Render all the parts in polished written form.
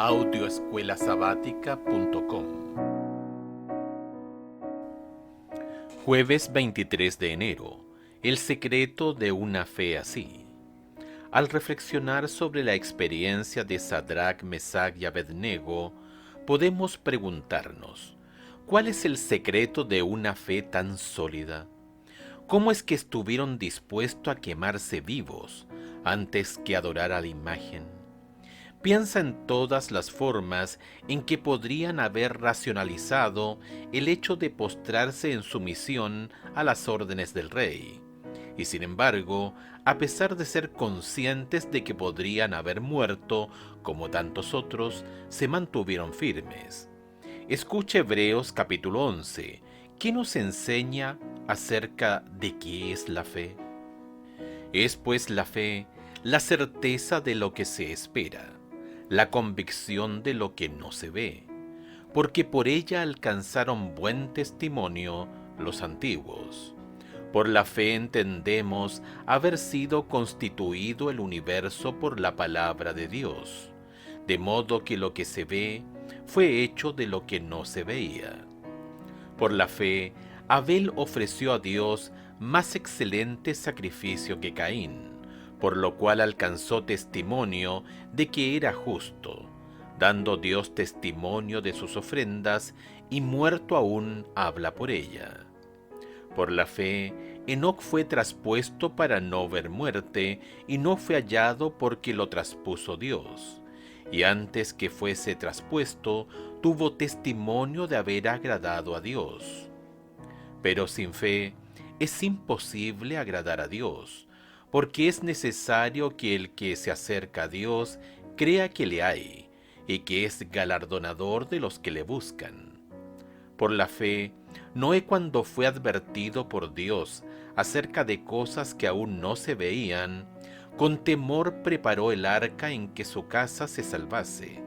Audioescuelasabática.com. Jueves 23 de enero. El secreto de una fe así. Al reflexionar sobre la experiencia de Sadrach, Mesach y Abednego, podemos preguntarnos, ¿cuál es el secreto de una fe tan sólida? ¿Cómo es que estuvieron dispuestos a quemarse vivos antes que adorar a la imagen? Piensa en todas las formas en que podrían haber racionalizado el hecho de postrarse en sumisión a las órdenes del rey. Y sin embargo, a pesar de ser conscientes de que podrían haber muerto, como tantos otros, se mantuvieron firmes. Escucha Hebreos capítulo 11, que nos enseña acerca de qué es la fe. Es pues la fe la certeza de lo que se espera, la convicción de lo que no se ve, porque por ella alcanzaron buen testimonio los antiguos. Por la fe entendemos haber sido constituido el universo por la palabra de Dios, de modo que lo que se ve fue hecho de lo que no se veía. Por la fe, Abel ofreció a Dios más excelente sacrificio que Caín, por lo cual alcanzó testimonio de que era justo, dando Dios testimonio de sus ofrendas, y muerto aún habla por ella. Por la fe, Enoc fue traspuesto para no ver muerte, y no fue hallado porque lo traspuso Dios. Y antes que fuese traspuesto, tuvo testimonio de haber agradado a Dios. Pero sin fe es imposible agradar a Dios, porque es necesario que el que se acerca a Dios crea que le hay, y que es galardonador de los que le buscan. Por la fe, Noé, cuando fue advertido por Dios acerca de cosas que aún no se veían, con temor preparó el arca en que su casa se salvase,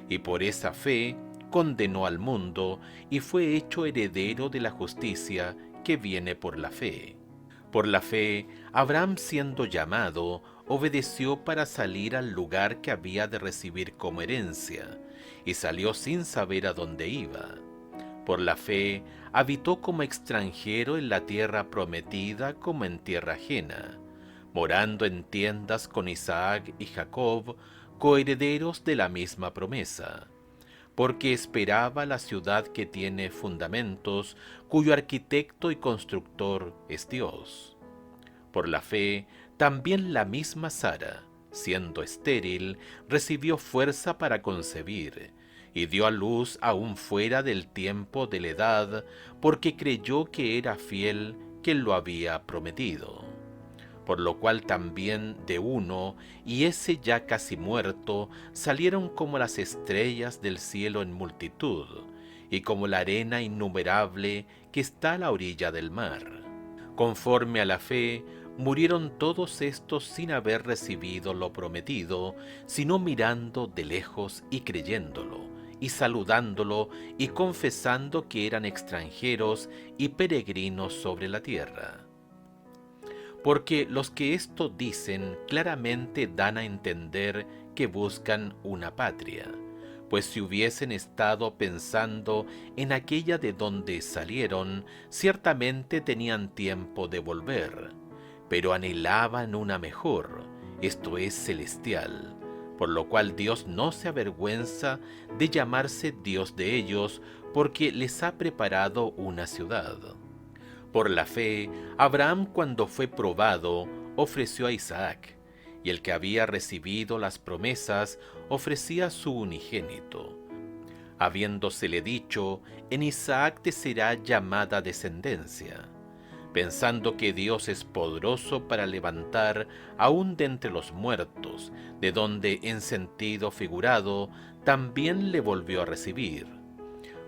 y por esa fe condenó al mundo y fue hecho heredero de la justicia que viene por la fe. Por la fe, Abraham, siendo llamado, obedeció para salir al lugar que había de recibir como herencia, y salió sin saber a dónde iba. Por la fe, habitó como extranjero en la tierra prometida como en tierra ajena, morando en tiendas con Isaac y Jacob, coherederos de la misma promesa, porque esperaba la ciudad que tiene fundamentos, cuyo arquitecto y constructor es Dios. Por la fe, también la misma Sara, siendo estéril, recibió fuerza para concebir, y dio a luz aún fuera del tiempo de la edad, porque creyó que era fiel quien lo había prometido. Por lo cual también de uno, y ese ya casi muerto, salieron como las estrellas del cielo en multitud, y como la arena innumerable que está a la orilla del mar. Conforme a la fe, murieron todos estos sin haber recibido lo prometido, sino mirando de lejos y creyéndolo, y saludándolo, y confesando que eran extranjeros y peregrinos sobre la tierra. Porque los que esto dicen claramente dan a entender que buscan una patria, pues si hubiesen estado pensando en aquella de donde salieron, ciertamente tenían tiempo de volver, pero anhelaban una mejor, esto es celestial, por lo cual Dios no se avergüenza de llamarse Dios de ellos, porque les ha preparado una ciudad. Por la fe, Abraham, cuando fue probado, ofreció a Isaac, y el que había recibido las promesas ofrecía su unigénito, habiéndosele dicho, en Isaac te será llamada descendencia, pensando que Dios es poderoso para levantar aún de entre los muertos, de donde en sentido figurado también le volvió a recibir.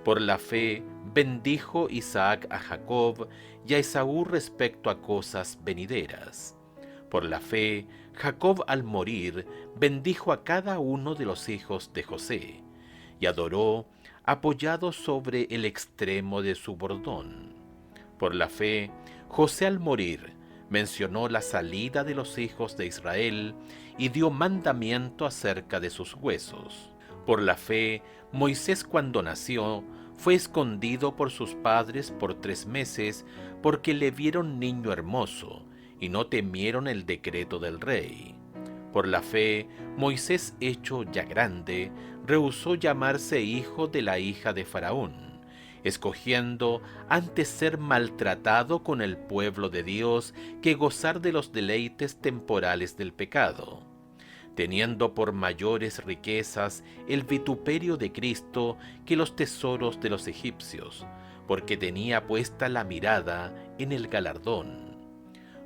Por la fe bendijo Isaac a Jacob y a Esaú respecto a cosas venideras. Por la fe, Jacob al morir bendijo a cada uno de los hijos de José, y adoró apoyado sobre el extremo de su bordón. Por la fe, José al morir mencionó la salida de los hijos de Israel y dio mandamiento acerca de sus huesos. Por la fe, Moisés cuando nació, fue escondido por sus padres por 3 meses porque le vieron niño hermoso y no temieron el decreto del rey. Por la fe, Moisés, hecho ya grande, rehusó llamarse hijo de la hija de Faraón, escogiendo antes ser maltratado con el pueblo de Dios que gozar de los deleites temporales del pecado, teniendo por mayores riquezas el vituperio de Cristo que los tesoros de los egipcios, porque tenía puesta la mirada en el galardón.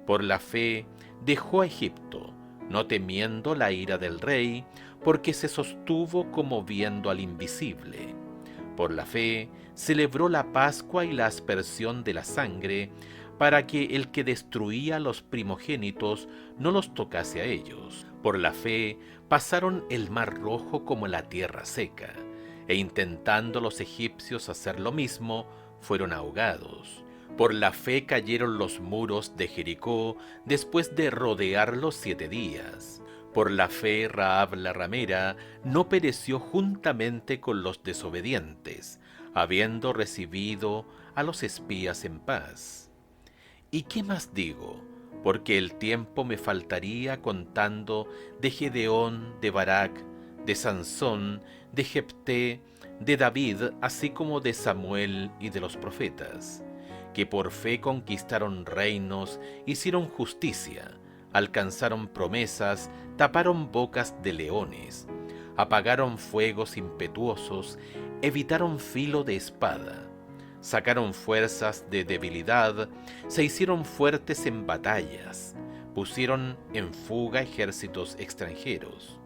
Por la fe dejó a Egipto, no temiendo la ira del rey, porque se sostuvo como viendo al invisible. Por la fe celebró la Pascua y la aspersión de la sangre, para que el que destruía a los primogénitos no los tocase a ellos. Por la fe pasaron el mar rojo como la tierra seca, e intentando los egipcios hacer lo mismo, fueron ahogados. Por la fe cayeron los muros de Jericó después de rodearlos 7 días. Por la fe Rahab la ramera no pereció juntamente con los desobedientes, habiendo recibido a los espías en paz. ¿Y qué más digo? Porque el tiempo me faltaría contando de Gedeón, de Barak, de Sansón, de Jefté, de David, así como de Samuel y de los profetas, que por fe conquistaron reinos, hicieron justicia, alcanzaron promesas, taparon bocas de leones, apagaron fuegos impetuosos, evitaron filo de espada, sacaron fuerzas de debilidad, se hicieron fuertes en batallas, pusieron en fuga ejércitos extranjeros.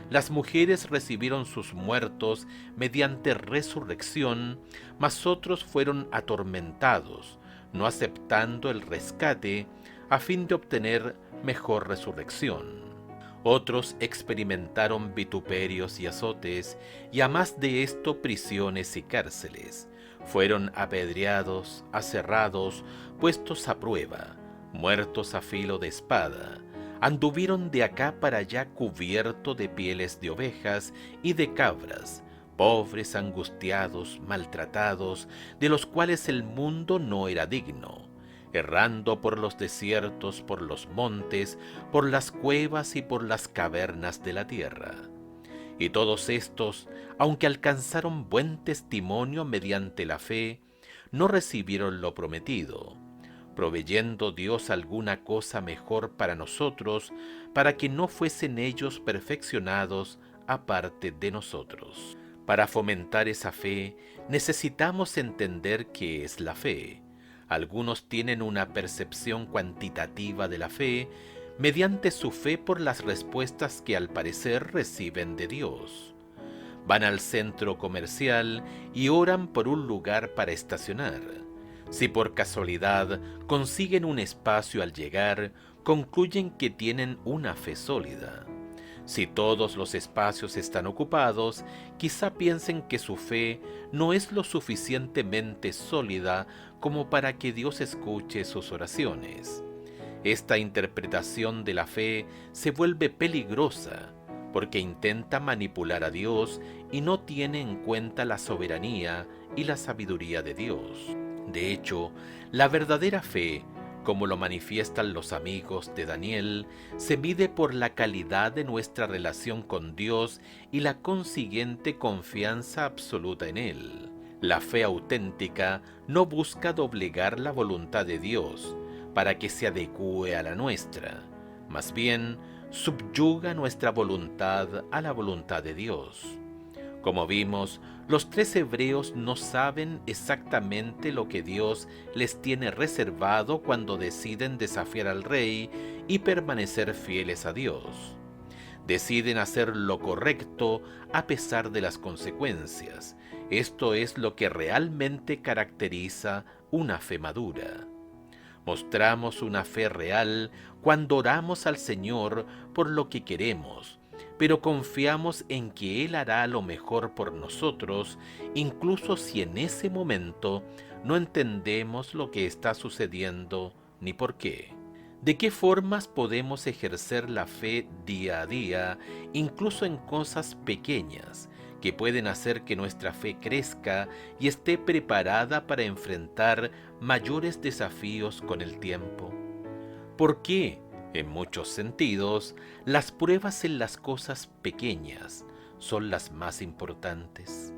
Las mujeres recibieron sus muertos mediante resurrección, mas otros fueron atormentados, no aceptando el rescate, a fin de obtener mejor resurrección. Otros experimentaron vituperios y azotes, y a más de esto prisiones y cárceles. Fueron apedreados, aserrados, puestos a prueba, muertos a filo de espada. Anduvieron de acá para allá cubierto de pieles de ovejas y de cabras, pobres, angustiados, maltratados, de los cuales el mundo no era digno, errando por los desiertos, por los montes, por las cuevas y por las cavernas de la tierra. Y todos estos, aunque alcanzaron buen testimonio mediante la fe, no recibieron lo prometido, proveyendo Dios alguna cosa mejor para nosotros, para que no fuesen ellos perfeccionados aparte de nosotros. Para fomentar esa fe, necesitamos entender qué es la fe. Algunos tienen una percepción cuantitativa de la fe, mediante su fe por las respuestas que al parecer reciben de Dios. Van al centro comercial y oran por un lugar para estacionar. Si por casualidad consiguen un espacio al llegar, concluyen que tienen una fe sólida. Si todos los espacios están ocupados, quizá piensen que su fe no es lo suficientemente sólida como para que Dios escuche sus oraciones. Esta interpretación de la fe se vuelve peligrosa porque intenta manipular a Dios y no tiene en cuenta la soberanía y la sabiduría de Dios. De hecho, la verdadera fe, como lo manifiestan los amigos de Daniel, se mide por la calidad de nuestra relación con Dios y la consiguiente confianza absoluta en Él. La fe auténtica no busca doblegar la voluntad de Dios para que se adecúe a la nuestra, más bien subyuga nuestra voluntad a la voluntad de Dios. Como vimos, los 3 hebreos no saben exactamente lo que Dios les tiene reservado cuando deciden desafiar al rey y permanecer fieles a Dios. Deciden hacer lo correcto a pesar de las consecuencias. Esto es lo que realmente caracteriza una fe madura. Mostramos una fe real cuando oramos al Señor por lo que queremos, pero confiamos en que Él hará lo mejor por nosotros, incluso si en ese momento no entendemos lo que está sucediendo ni por qué. ¿De qué formas podemos ejercer la fe día a día, incluso en cosas pequeñas, que pueden hacer que nuestra fe crezca y esté preparada para enfrentar mayores desafíos con el tiempo. ¿Por qué, en muchos sentidos, las pruebas en las cosas pequeñas son las más importantes?